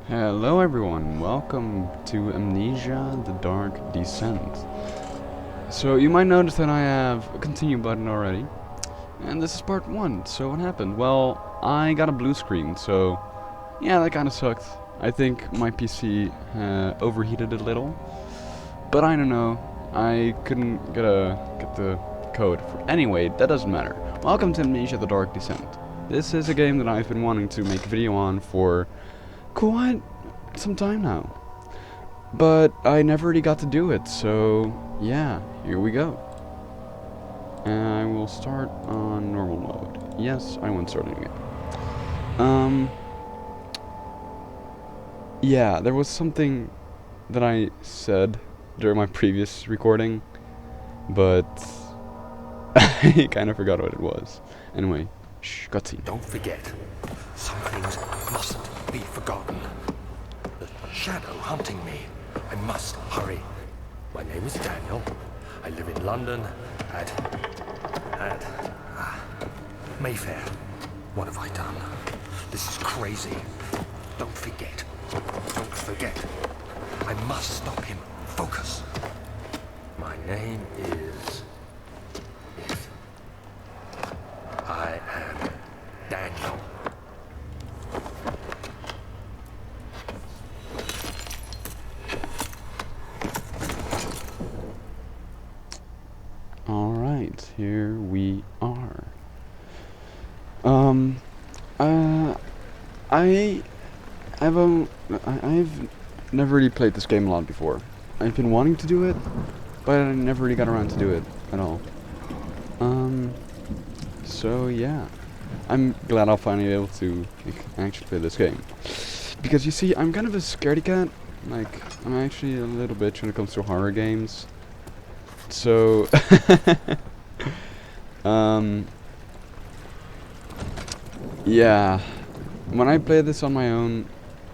Hello everyone, welcome to Amnesia The Dark Descent. So you might notice that I have a continue button already, and this is part 1. So what happened? Well, I got a blue screen, so yeah, that kinda sucked. I think my PC overheated a little, but I don't know, I couldn't get the code. Anyway, that doesn't matter. Welcome to Amnesia The Dark Descent. This is a game that I've been wanting to make a video on for quite some time now. But I never really got to do it, so yeah, here we go. And I will start on normal mode. Yes, I want starting again. Yeah, there was something that I said during my previous recording, but I kind of forgot what it was. Anyway, shh, cutscene. Don't forget, some things mustn't be forgotten. The shadow hunting me. I must hurry. My name is Daniel. I live in London at Mayfair. What have I done? This is crazy. Don't forget. Don't forget. I must stop him. Focus. My name is... I am Daniel. Alright, here we are. I've never really played this game a lot before. I've been wanting to do it, but I never really got around to do it at all. So yeah, I'm glad I'll finally be able to actually play this game. Because you see, I'm kind of a scaredy cat. Like, I'm actually a little bitch when it comes to horror games. So, yeah, when I play this on my own,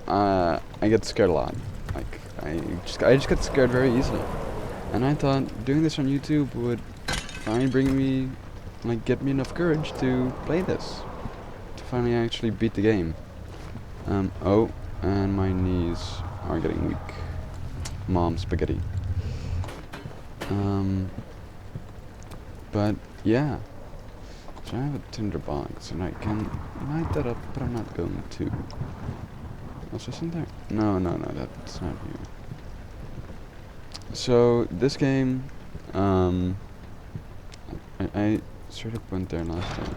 I get scared a lot. Like, I just get scared very easily. And I thought doing this on YouTube would finally bring me, like, get me enough courage to play this. To finally actually beat the game. Oh, and my knees are getting weak. Mom spaghetti. But yeah. So I have a tinderbox and I can light that up, but I'm not going to. What's this in there? No, that's not you. So this game, I sort of went there last time.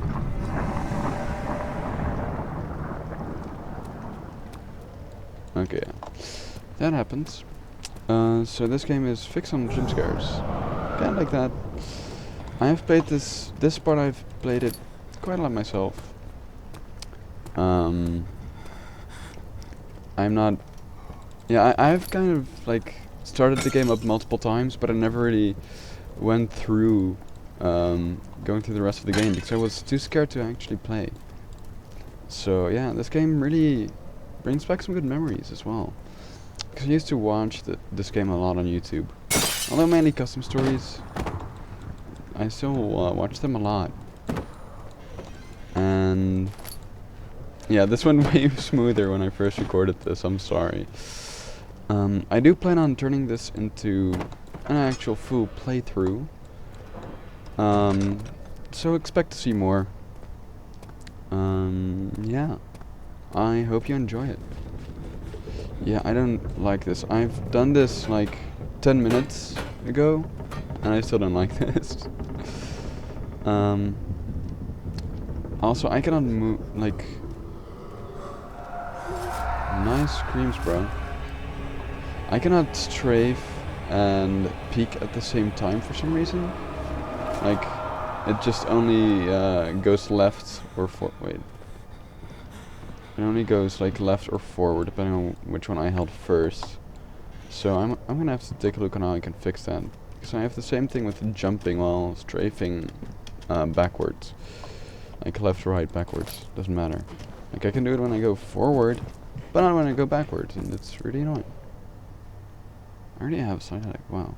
Okay, yeah. That happens. So this game is fixed on jump scares. Kinda like that. I have played this part I've played it quite a lot myself. I'm not... Yeah, I've kind of, like, started the game up multiple times, but I never really went through, going through the rest of the game, because I was too scared to actually play. So, yeah, this game really brings back some good memories as well. Because I used to watch this game a lot on YouTube. Although mainly custom stories, I still watch them a lot. And yeah, this went way smoother when I first recorded this, I'm sorry. I do plan on turning this into an actual full playthrough. So expect to see more. Yeah. I hope you enjoy it. Yeah, I don't like this. I've done this like 10 minutes ago, and I still don't like this. Also, I cannot move, like... Nice screams, bro. I cannot strafe and peek at the same time for some reason. Like, it just only goes left or wait. It only goes like left or forward depending on which one I held first. So I'm gonna have to take a look on how I can fix that. Because I have the same thing with jumping while strafing backwards. Like left or right, backwards, doesn't matter. Like I can do it when I go forward, but not when I go backwards, and it's really annoying. I already have side headache, wow.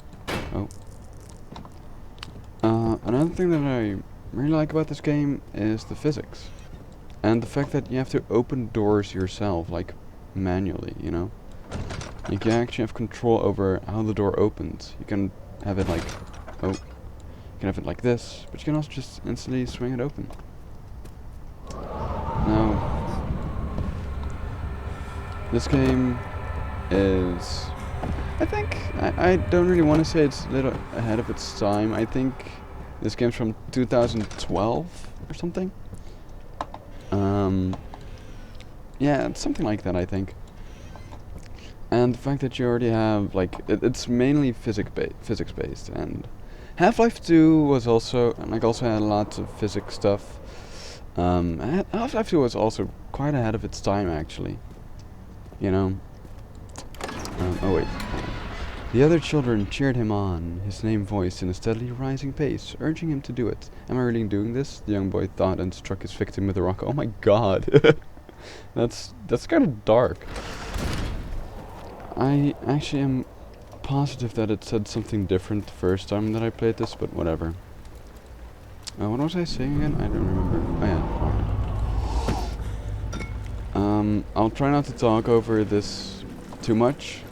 Oh. Another thing that I really like about this game is the physics. And the fact that you have to open doors yourself, like manually, you know? You can actually have control over how the door opens. You can have it like, oh, you can have it like this, but you can also just instantly swing it open. Now, this game is, I think, I don't really want to say it's a little ahead of its time. I think this game's from 2012 or something. Yeah, it's something like that, I think. And the fact that you already have, like, it's mainly physics based, and Half-Life 2 was also, also had lots of physics stuff. Half-Life 2 was also quite ahead of its time, actually. You know? Oh wait. The other children cheered him on, his name voiced in a steadily rising pace, urging him to do it. Am I really doing this? The young boy thought and struck his victim with a rock. Oh my god. That's kind of dark. I actually am positive that it said something different the first time that I played this, but whatever. What was I saying again? I don't remember. Oh yeah. I'll try not to talk over this too much,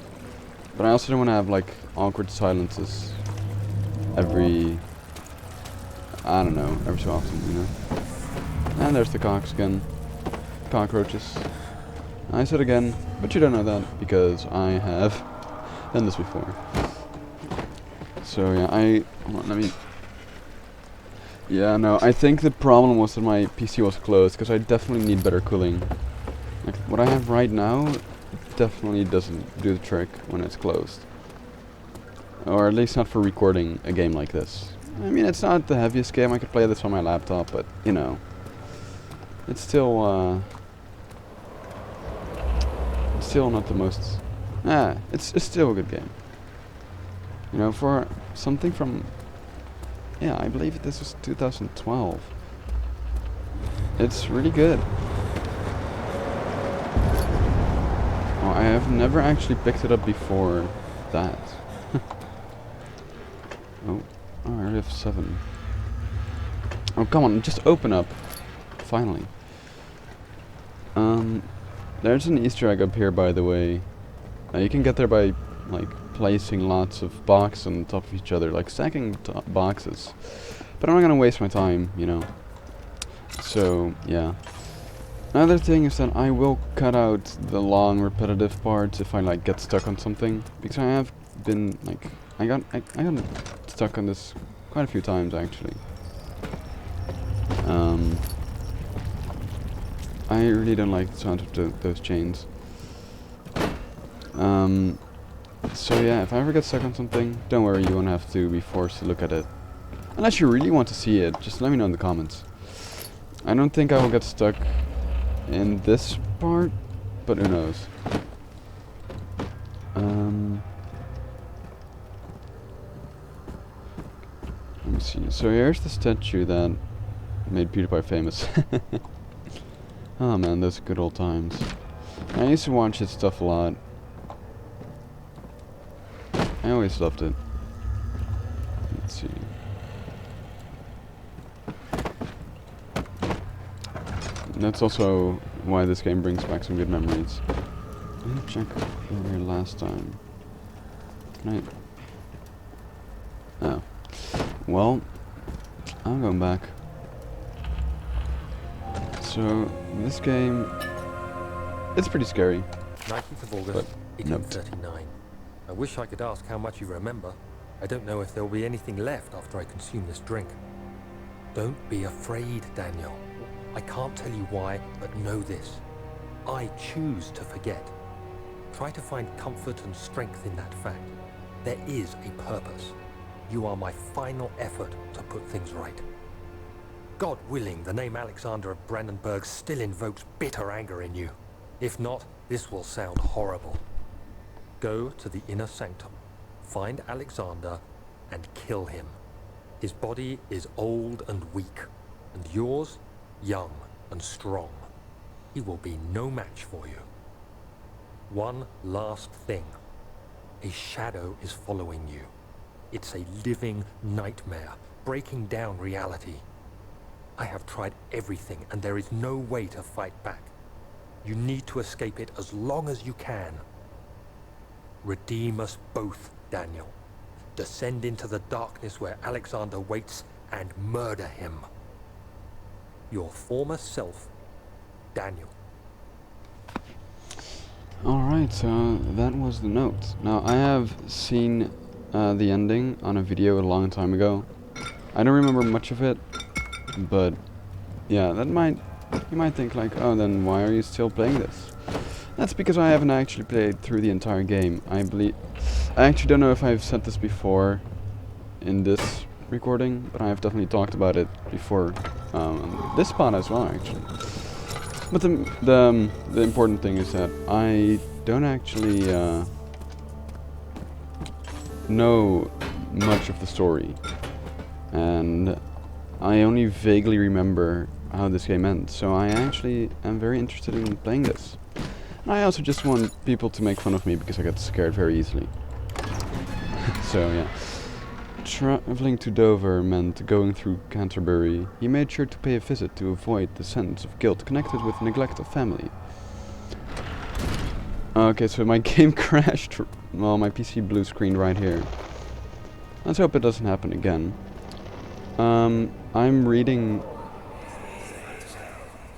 but I also don't want to have like awkward silences every, I don't know, every so often, you know. And there's the cocks again. Cockroaches. I said again, but you don't know that because I have done this before. So yeah, hold on, let me. Yeah, no, I think the problem was that my PC was closed because I definitely need better cooling. Like what I have right now definitely doesn't do the trick when it's closed, or at least not for recording a game like this. I mean, it's not the heaviest game. I could play this on my laptop, but you know, it's still not the most. It's still a good game. You know, for something from, yeah, I believe this was 2012. It's really good. Oh, I have never actually picked it up before that. Oh, I already have 7. Oh, come on, just open up. Finally. There's an Easter egg up here, by the way. You can get there by, like, placing lots of boxes on top of each other, like stacking boxes. But I'm not gonna waste my time, you know. So, yeah. Another thing is that I will cut out the long, repetitive parts if I, like, get stuck on something. Because I have been, like, I got stuck on this quite a few times, actually. I really don't like the sound of those chains. So yeah, if I ever get stuck on something, don't worry, you won't have to be forced to look at it. Unless you really want to see it, just let me know in the comments. I don't think I will get stuck in this part, but who knows. Let me see. So here's the statue that made PewDiePie famous. Oh man, those good old times. I used to watch his stuff a lot. I always loved it. Let's see. That's also why this game brings back some good memories. I didn't check over here last time. Can I? Oh. Well, I'm going back. So, this game, it's pretty scary. 19th of August, 1839. I wish I could ask how much you remember. I don't know if there will be anything left after I consume this drink. Don't be afraid, Daniel. I can't tell you why, but know this. I choose to forget. Try to find comfort and strength in that fact. There is a purpose. You are my final effort to put things right. God willing, the name Alexander of Brandenburg still invokes bitter anger in you. If not, this will sound horrible. Go to the inner sanctum, find Alexander, and kill him. His body is old and weak, and yours, young and strong. He will be no match for you. One last thing. A shadow is following you. It's a living nightmare, breaking down reality. I have tried everything, and there is no way to fight back. You need to escape it as long as you can. Redeem us both, Daniel. Descend into the darkness where Alexander waits and murder him. Your former self, Daniel. Alright, so that was the note. Now, I have seen the ending on a video a long time ago. I don't remember much of it, but yeah, you might think like, oh, then why are you still playing this? That's because I haven't actually played through the entire game. I actually don't know if I've said this before in this recording, but I have definitely talked about it before this spot as well, actually. But the important thing is that I don't actually know much of the story, and I only vaguely remember how this game ends. So I actually am very interested in playing this. And I also just want people to make fun of me because I get scared very easily. So yeah. Traveling to Dover meant going through Canterbury. He made sure to pay a visit to avoid the sense of guilt connected with neglect of family. Okay, so my game crashed. Well, my PC blue screen right here. Let's hope it doesn't happen again. I'm reading...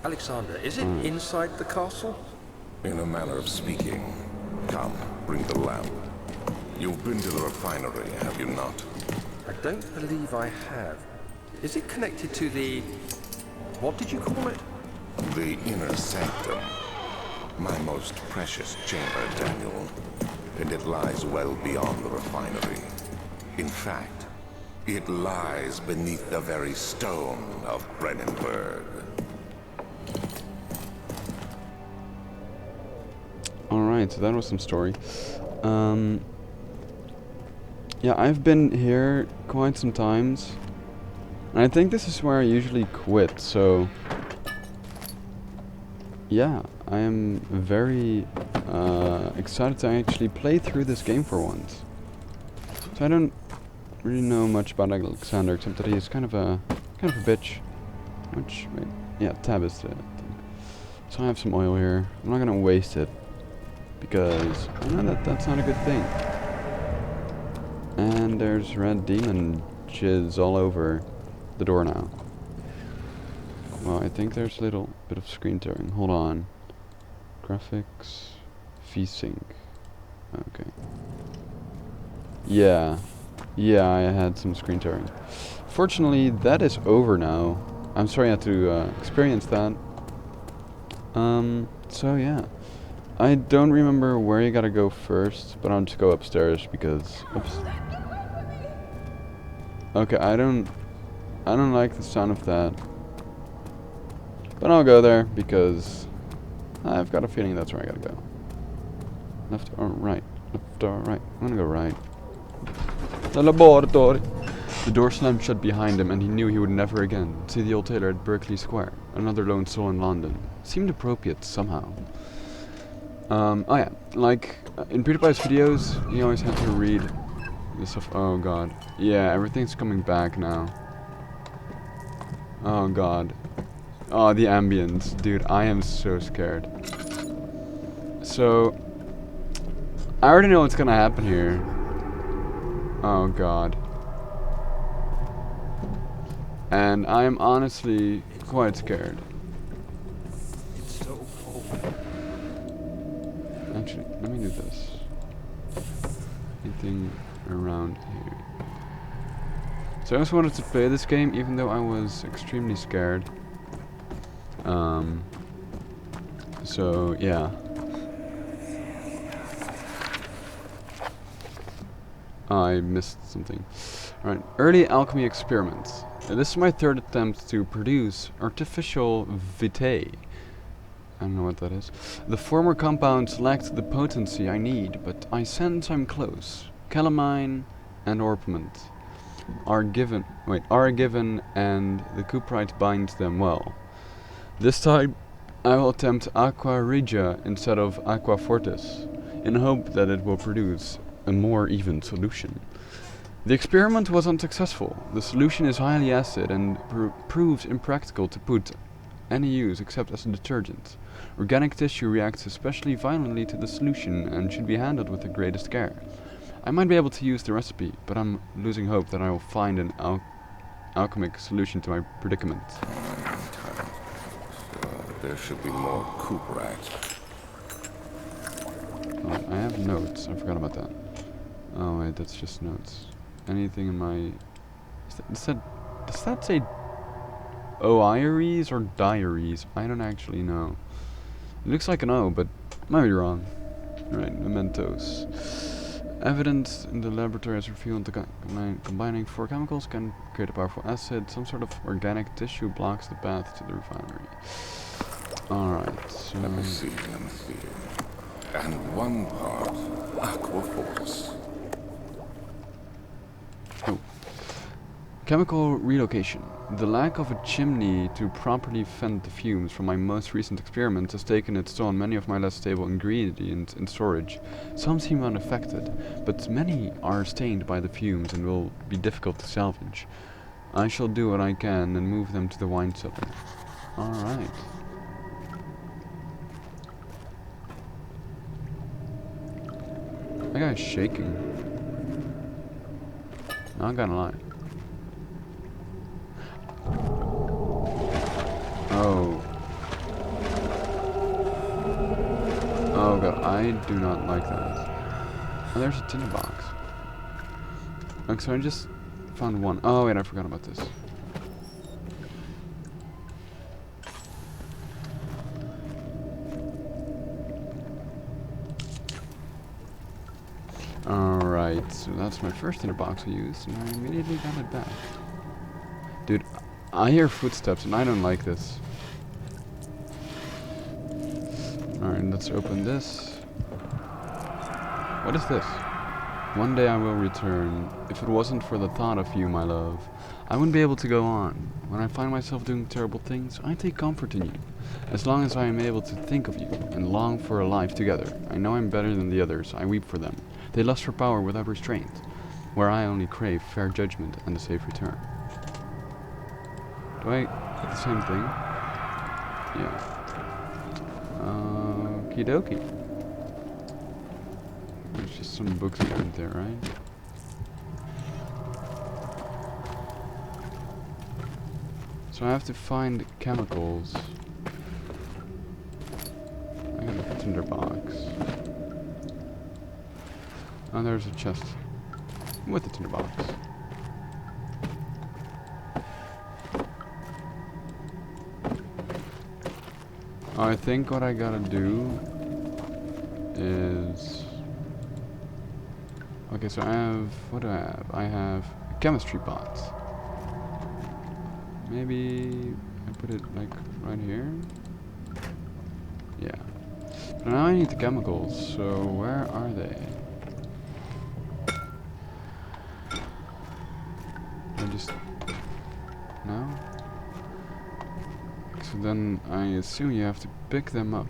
Alexander, is it inside the castle? In a manner of speaking. Come, bring the lamp. You've been to the refinery, have you not? I don't believe I have. Is it connected to the... what did you call it? The inner sanctum. My most precious chamber, Daniel. And it lies well beyond the refinery. In fact, it lies beneath the very stone of Brennenburg. Alright, so that was some story. Yeah, I've been here quite some times. And I think this is where I usually quit, so... yeah, I am very excited to actually play through this game for once. So I don't really know much about Alexander, except that he's kind of a bitch. Which, wait, yeah, tab is the thing. So I have some oil here. I'm not gonna waste it, because I know that that's not a good thing. And there's red demon jizz all over the door now. Well, I think there's a little bit of screen tearing. Hold on. Graphics. VSync. Okay. Yeah. Yeah, I had some screen tearing. Fortunately, that is over now. I'm sorry I had to experience that. So yeah. I don't remember where you gotta go first, but I'll just go upstairs because... oops. Okay, I don't like the sound of that. But I'll go there because I've got a feeling that's where I gotta go. Left or right? Left or right? I'm gonna go right. The laboratory. The door slammed shut behind him, and he knew he would never again see the old tailor at Berkeley Square, another lone soul in London. Seemed appropriate somehow. Oh yeah, like in PewDiePie's videos, you always have to read this stuff. Oh god. Yeah, everything's coming back now. Oh god. Oh, the ambience. Dude, I am so scared. So, I already know what's gonna happen here. Oh god. And I am honestly quite scared. It's so cold. Actually, let me do this. Anything around here. So I just wanted to play this game even though I was extremely scared. So yeah. I missed something. Alright, early alchemy experiments. This is my third attempt to produce artificial vitae. I don't know what that is. The former compounds lacked the potency I need, but I sense I'm close. Calamine and orpiment are given, and the cuprite binds them well. This time I will attempt aqua regia instead of aqua fortis, in hope that it will produce a more even solution. The experiment was unsuccessful. The solution is highly acid and proves impractical to put any use except as a detergent. Organic tissue reacts especially violently to the solution and should be handled with the greatest care. I might be able to use the recipe, but I'm losing hope that I will find an alchemic solution to my predicament. There should be more coop rats. Oh, I have notes. I forgot about that. Oh wait, that's just notes. Anything in my... Does that say oiries or diaries? I don't actually know. It looks like an O, but might be wrong. Alright, mementos. Evidence in the laboratory has revealed that combining 4 chemicals can create a powerful acid. Some sort of organic tissue blocks the path to the refinery. Alright, so... Let me see. And 1 part aquaforce. Oh. Chemical relocation. The lack of a chimney to properly vent the fumes from my most recent experiments has taken its toll on many of my less stable ingredients in storage. Some seem unaffected, but many are stained by the fumes and will be difficult to salvage. I shall do what I can and move them to the wine cellar. Alright. That guy's shaking. Not gonna lie. Oh. Oh god, I do not like that. Oh, there's a tinderbox. Okay, so I just found 1. Oh wait, I forgot about this. Alright, so that's my first tinderbox I used, and I immediately got it back. Dude, I hear footsteps, and I don't like this. Alright, let's open this. What is this? One day I will return. If it wasn't for the thought of you, my love, I wouldn't be able to go on. When I find myself doing terrible things, I take comfort in you. As long as I am able to think of you and long for a life together, I know I'm better than the others. I weep for them. They lust for power without restraint, where I only crave fair judgment and a safe return. Do I get the same thing? Yeah. Okie dokie. There's just some books here and there, right? So I have to find chemicals. I got a tinderbox. Oh, there's a chest with a tinderbox. I think what I gotta do is... Okay, so I have... What do I have? I have a chemistry pot. Maybe I put it like right here? Yeah. But now I need the chemicals, so where are they? I just... No? So then I assume you have to pick them up.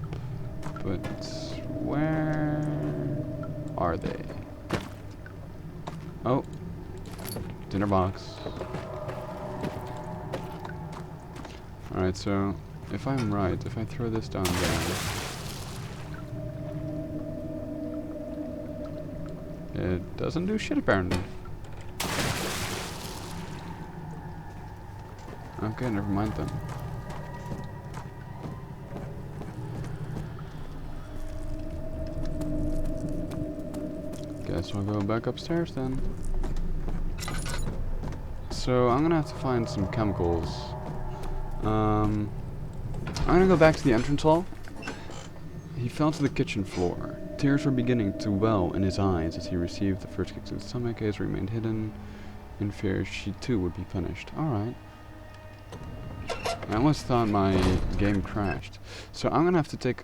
But where are they? Oh. Dinner box. Alright, so if I'm right, if I throw this down there, it doesn't do shit apparently. Okay, never mind then. Guess I'll go back upstairs then. So I'm gonna have to find some chemicals. I'm gonna go back to the entrance hall. He fell to the kitchen floor. Tears were beginning to well in his eyes as he received the first kick to the stomach. His remained hidden in fear she too would be punished. Alright. I almost thought my game crashed. So I'm gonna have to take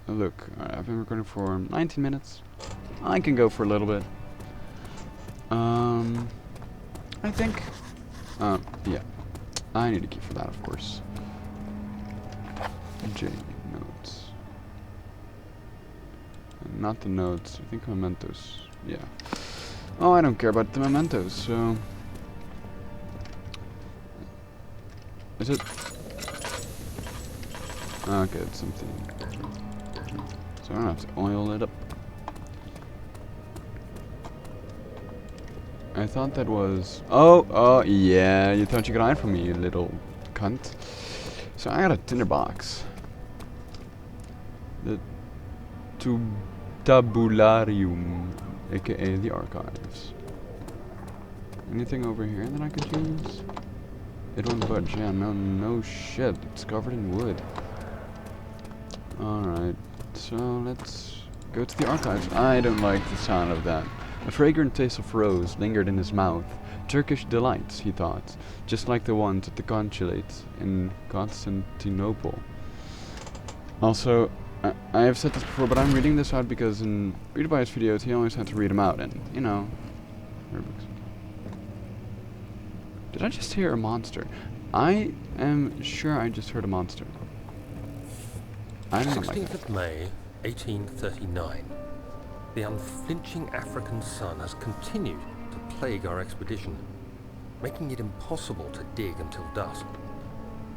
a look. Alright, I've been recording for 19 minutes. I can go for a little bit. I think... yeah. I need a key for that, of course. J notes. And not the notes. I think mementos. Yeah. Oh, I don't care about the mementos, so... Is it... Okay, it's something. So I don't have to oil it up. I thought that was... Oh, yeah, you thought you could hide from me, you little cunt. So I got a tinderbox. The Tabularium, aka the archives. Anything over here that I could use? It won't budge, yeah, no shit, it's covered in wood. Alright, so let's go to the archives. I don't like the sound of that. A fragrant taste of rose lingered in his mouth. Turkish delights, he thought, just like the ones at the consulate in Constantinople. Also, I have said this before, but I'm reading this out because in ReadAbyte's videos he always had to read them out, and, you know, did I just hear a monster? I am sure I just heard a monster. I don't like 16th of May, 1839. The unflinching African sun has continued to plague our expedition, making it impossible to dig until dusk.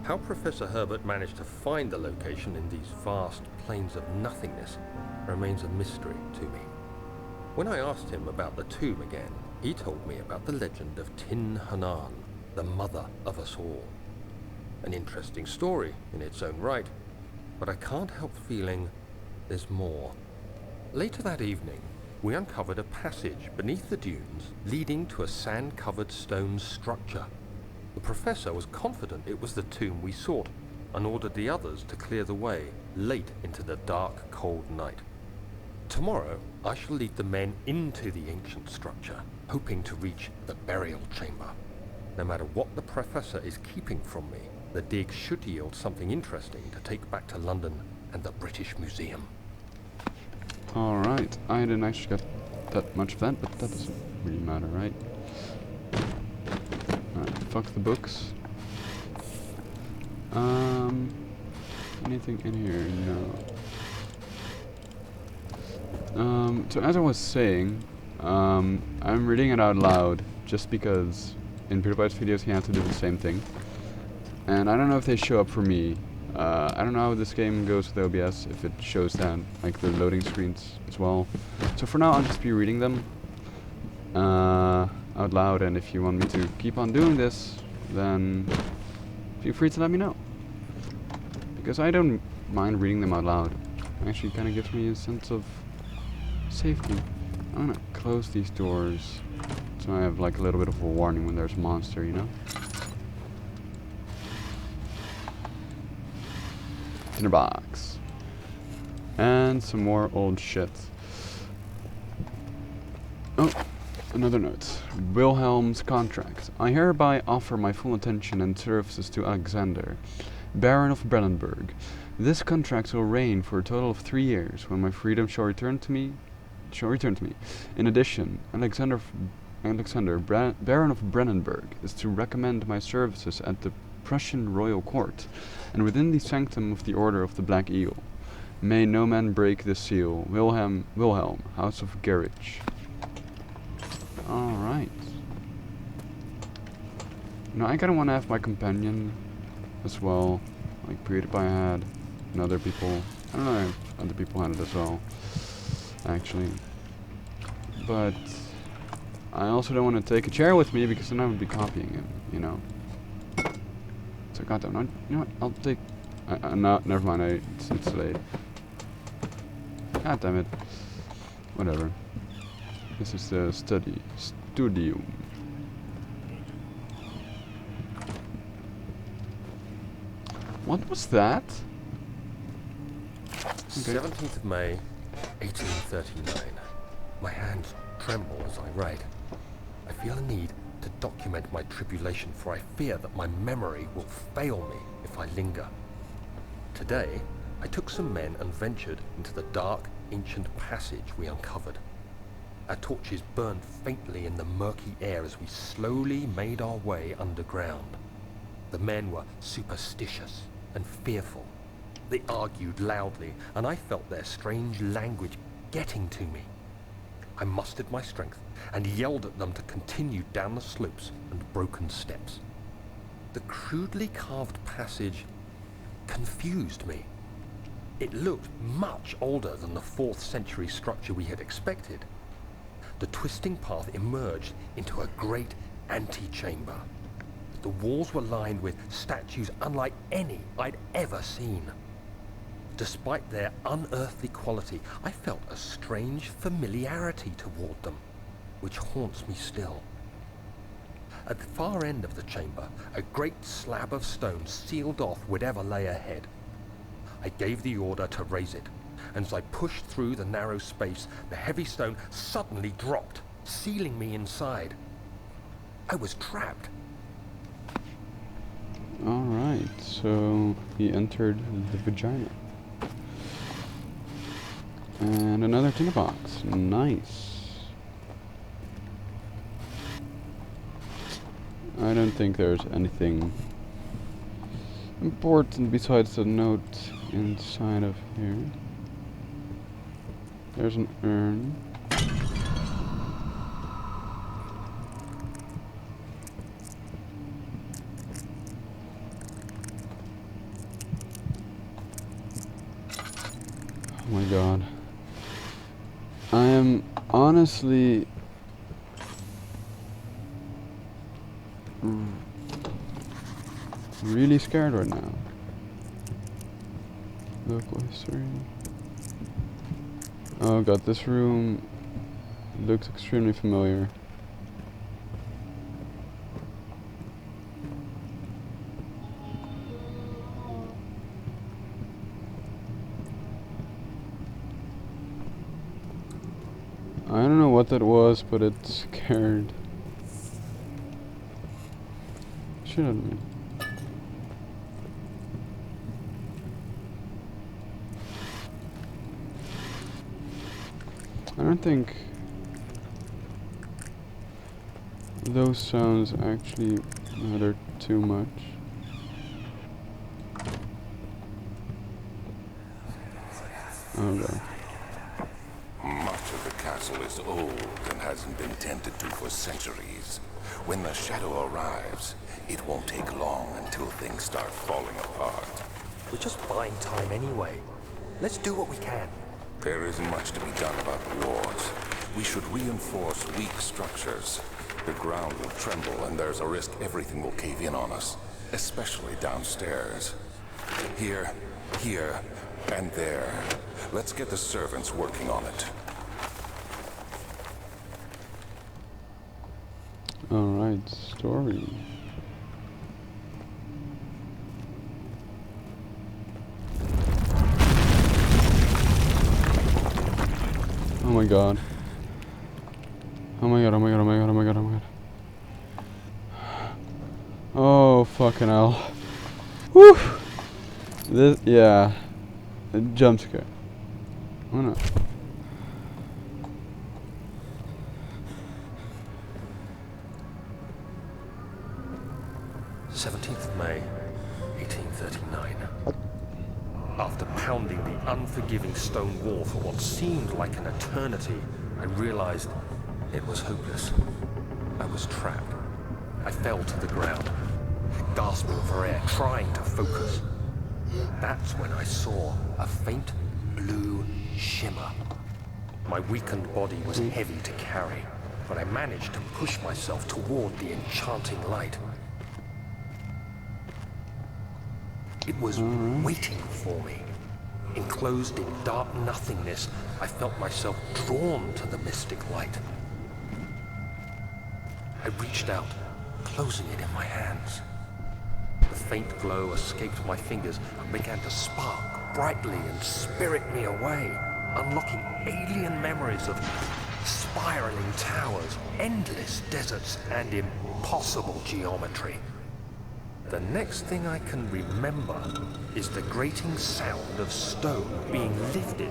How Professor Herbert managed to find the location in these vast plains of nothingness remains a mystery to me. When I asked him about the tomb again, he told me about the legend of Tin Hanan, the mother of us all. An interesting story in its own right, but I can't help feeling there's more. Later that evening, we uncovered a passage beneath the dunes leading to a sand-covered stone structure. The professor was confident it was the tomb we sought and ordered the others to clear the way late into the dark, cold night. Tomorrow, I shall lead the men into the ancient structure, hoping to reach the burial chamber. No matter what the professor is keeping from me, the dig should yield something interesting to take back to London and the British Museum. Alright, I didn't actually get that much of that, but that doesn't really matter, right? Alright, fuck the books. Anything in here? No. So as I was saying, I'm reading it out loud just because in PewDiePie's videos he had to do the same thing. And I don't know if they show up for me. I don't know how this game goes with OBS, if it shows that, like the loading screens as well. So for now I'll just be reading them out loud, and if you want me to keep on doing this, then feel free to let me know. Because I don't mind reading them out loud. It actually kind of gives me a sense of safety. I'm gonna close these doors so I have like a little bit of a warning when there's a monster, you know? Tinderbox. And some more old shit. Oh, another note. Wilhelm's contract. I hereby offer my full attention and services to Alexander, Baron of Brandenburg. This contract will reign for a total of 3 years, when my freedom shall return to me. In addition, Alexander, Baron of Brandenburg, is to recommend my services at the Prussian royal court, and within the sanctum of the Order of the Black Eagle. May no man break the seal. Wilhelm, House of Gerrich. Alright. Now I kinda wanna have my companion as well, like PewDiePie had, and other people. I don't know if other people had it as well, actually. But I also don't want to take a chair with me because then I would be copying it, you know. So goddamn, no, you know what? I'll take. No, never mind. It's late. God damn it. Whatever. This is the studium. What was that? Okay. 17th of May, 1839. My hands tremble as I write. I feel a need to document my tribulation, for I fear that my memory will fail me if I linger. Today, I took some men and ventured into the dark, ancient passage we uncovered. Our torches burned faintly in the murky air as we slowly made our way underground. The men were superstitious and fearful. They argued loudly, and I felt their strange language getting to me. I mustered my strength and yelled at them to continue down the slopes and broken steps. The crudely carved passage confused me. It looked much older than the 4th century structure we had expected. The twisting path emerged into a great antechamber. The walls were lined with statues unlike any I'd ever seen. Despite their unearthly quality, I felt a strange familiarity toward them, which haunts me still. At the far end of the chamber, a great slab of stone sealed off whatever lay ahead. I gave the order to raise it, and as I pushed through the narrow space, the heavy stone suddenly dropped, sealing me inside. I was trapped. Alright, so he entered the vagina. And another tinderbox. Nice. I don't think there's anything important besides the note inside of here. There's an urn. Oh my god. I am honestly really scared right now. Local history. Oh god, this room looks extremely familiar. I don't know what that was, but it scared shit out of me. I don't think those sounds actually matter too much. Oh god. Much of the castle is old and hasn't been tended to for centuries. When the shadow arrives, it won't take long until things start falling apart. We're just buying time anyway. Let's do what we can. There isn't much to be done about the walls. We should reinforce weak structures. The ground will tremble and there's a risk everything will cave in on us, especially downstairs. Here, and there. Let's get the servants working on it. Alright, story. Oh my god. Oh my god, oh my god, oh my god, oh my god, oh my god. Oh fucking hell. Woo! This, yeah. A jump scare. Oh no. 17th of May, 1839. After pounding the unforgiving stone wall for what seemed like an eternity, I realized it was hopeless. I was trapped. I fell to the ground, gasping for air, trying to focus. That's when I saw a faint blue shimmer. My weakened body was heavy to carry, but I managed to push myself toward the enchanting light. It was waiting for me. Enclosed in dark nothingness, I felt myself drawn to the mystic light. I reached out, closing it in my hands. The faint glow escaped my fingers and began to spark brightly and spirit me away, unlocking alien memories of spiraling towers, endless deserts, and impossible geometry. The next thing I can remember is the grating sound of stone being lifted,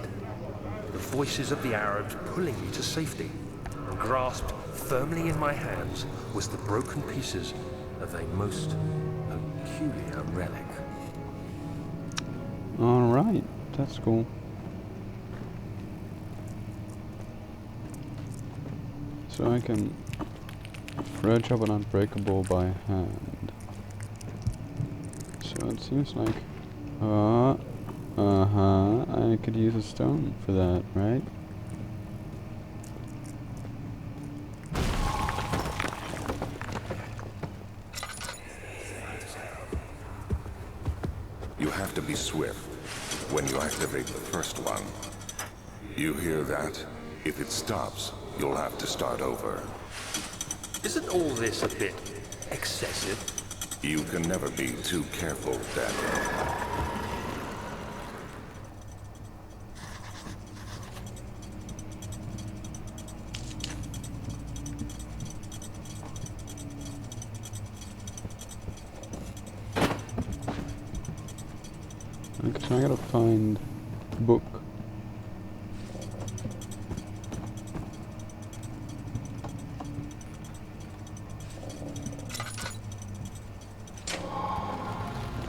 the voices of the Arabs pulling me to safety. Grasped firmly in my hands was the broken pieces of a most peculiar relic. Alright, that's cool. So I can dredge up an unbreakable by hand. So it seems like Uh-huh. I could use a stone for that, right? You have to be swift when you activate the first one. You hear that? If it stops, you'll have to start over. Isn't all this a bit excessive? You can never be too careful, Daniel. Okay, so I gotta find a book.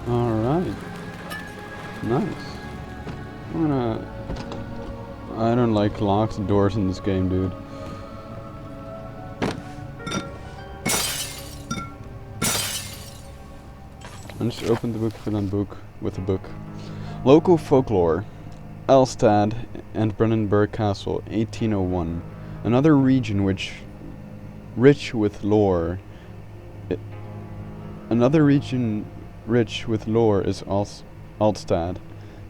Alright. Nice. I don't like locks and doors in this game, dude. I just opened the book for that book with the book. Local folklore. Elstad and Brennenburg Castle, 1801. Another region which rich with lore. Another region rich with lore is Altstad.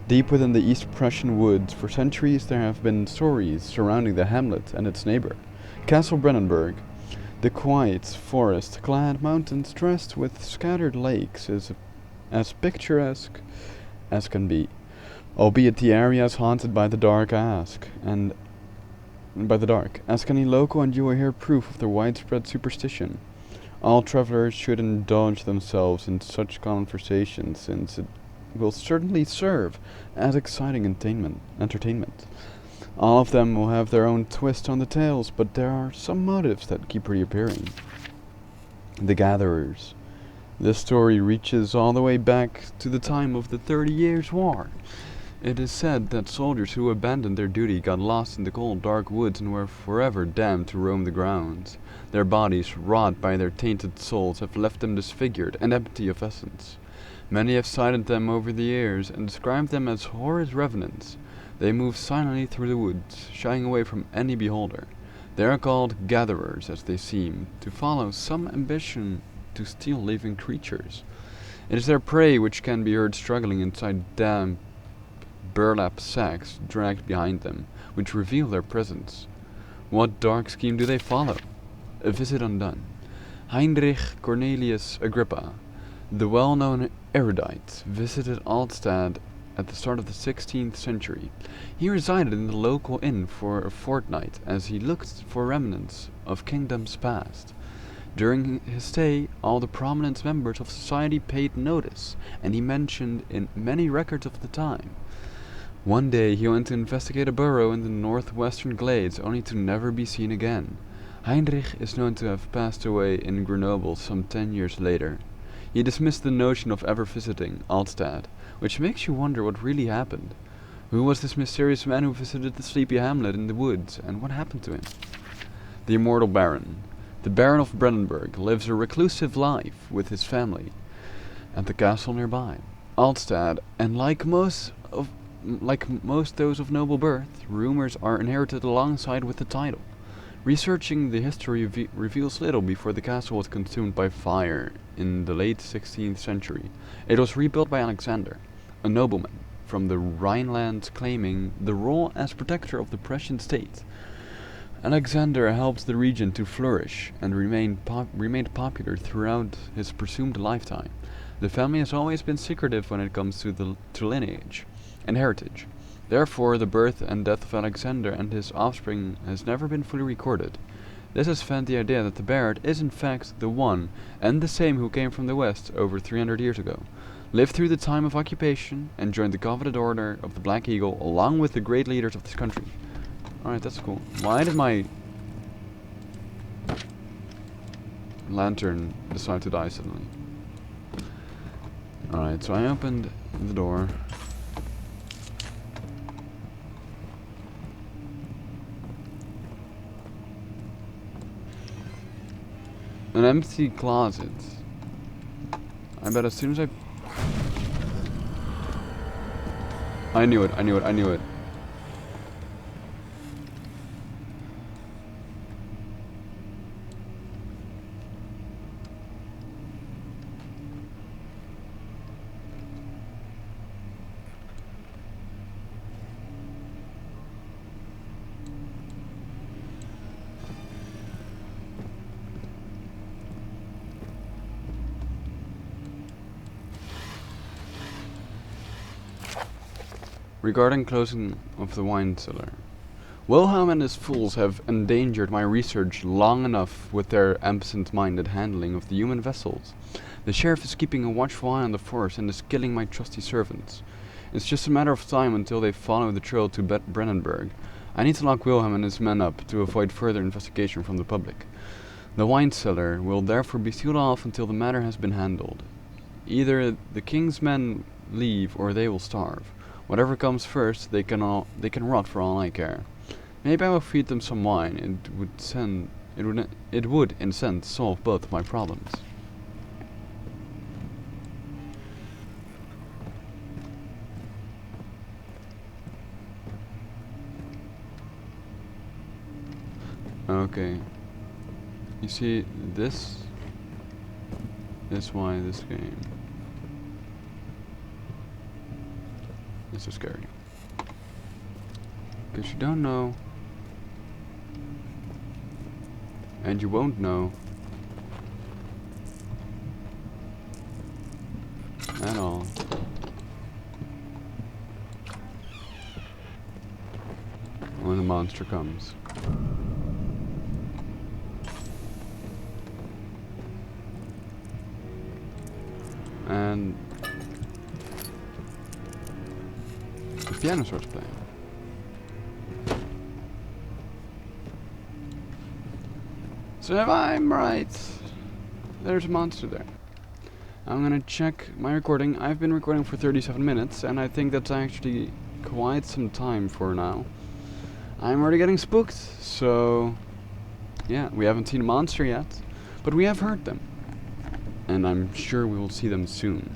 Deep within the East Prussian woods, for centuries there have been stories surrounding the hamlet and its neighbor, Castle Brennenburg. The quiet, forest-clad mountains dressed with scattered lakes is as picturesque as can be, albeit the area is haunted by the dark as any local and you will hear proof of their widespread superstition. All travelers should indulge themselves in such conversation, since it will certainly serve as exciting entertainment. All of them will have their own twist on the tales, but there are some motives that keep reappearing. The Gatherers. This story reaches all the way back to the time of the 30 Years' War. It is said that soldiers who abandoned their duty got lost in the cold, dark woods and were forever damned to roam the grounds. Their bodies, wrought by their tainted souls, have left them disfigured and empty of essence. Many have cited them over the years and described them as horrid revenants. They move silently through the woods, shying away from any beholder. They are called gatherers, as they seem to follow some ambition to steal living creatures. It is their prey which can be heard struggling inside damp burlap sacks dragged behind them, which reveal their presence. What dark scheme do they follow? A visit undone. Heinrich Cornelius Agrippa, the well-known erudite, visited Altstad at the start of the 16th century. He resided in the local inn for a fortnight as he looked for remnants of kingdoms past. During his stay, all the prominent members of society paid notice, and he mentioned in many records of the time. One day he went to investigate a burrow in the northwestern glades, only to never be seen again. Heinrich is known to have passed away in Grenoble some 10 years later. He dismissed the notion of ever visiting Altstad, which makes you wonder what really happened. Who was this mysterious man who visited the sleepy hamlet in the woods, and what happened to him? The immortal Baron. The Baron of Brennenburg lives a reclusive life with his family at the castle nearby. Altstad, and like most those of noble birth, rumors are inherited alongside with the title. Researching the history reveals little before the castle was consumed by fire in the late 16th century. It was rebuilt by Alexander, a nobleman from the Rhineland claiming the role as protector of the Prussian state. Alexander helped the region to flourish and remained popular throughout his presumed lifetime. The family has always been secretive when it comes to lineage and heritage. Therefore, the birth and death of Alexander and his offspring has never been fully recorded. This has fed the idea that the Baron is in fact the one and the same who came from the west over 300 years ago, lived through the time of occupation, and joined the coveted order of the Black Eagle along with the great leaders of this country. Alright, that's cool. Why did my lantern decide to die suddenly? Alright, so I opened the door. An empty closet. I bet as soon as I knew it, I knew it, I knew it. Regarding closing of the wine cellar. Wilhelm and his fools have endangered my research long enough with their absent-minded handling of the human vessels. The sheriff is keeping a watchful eye on the force and is killing my trusty servants. It's just a matter of time until they follow the trail to Brennenburg. I need to lock Wilhelm and his men up to avoid further investigation from the public. The wine cellar will therefore be sealed off until the matter has been handled. Either the king's men leave or they will starve. Whatever comes first, they can rot for all I care. Maybe I will feed them some wine. It would, in a sense, solve both of my problems. Okay. You see, this is why this game is so scary. Because you don't know, and you won't know at all when the monster comes. And the piano starts playing. So if I'm right, there's a monster there. I'm gonna check my recording. I've been recording for 37 minutes, and I think that's actually quite some time for now. I'm already getting spooked, so yeah, we haven't seen a monster yet, but we have heard them. And I'm sure we will see them soon.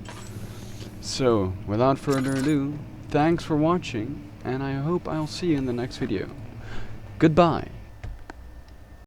So, without further ado, thanks for watching, and I hope I'll see you in the next video. Goodbye.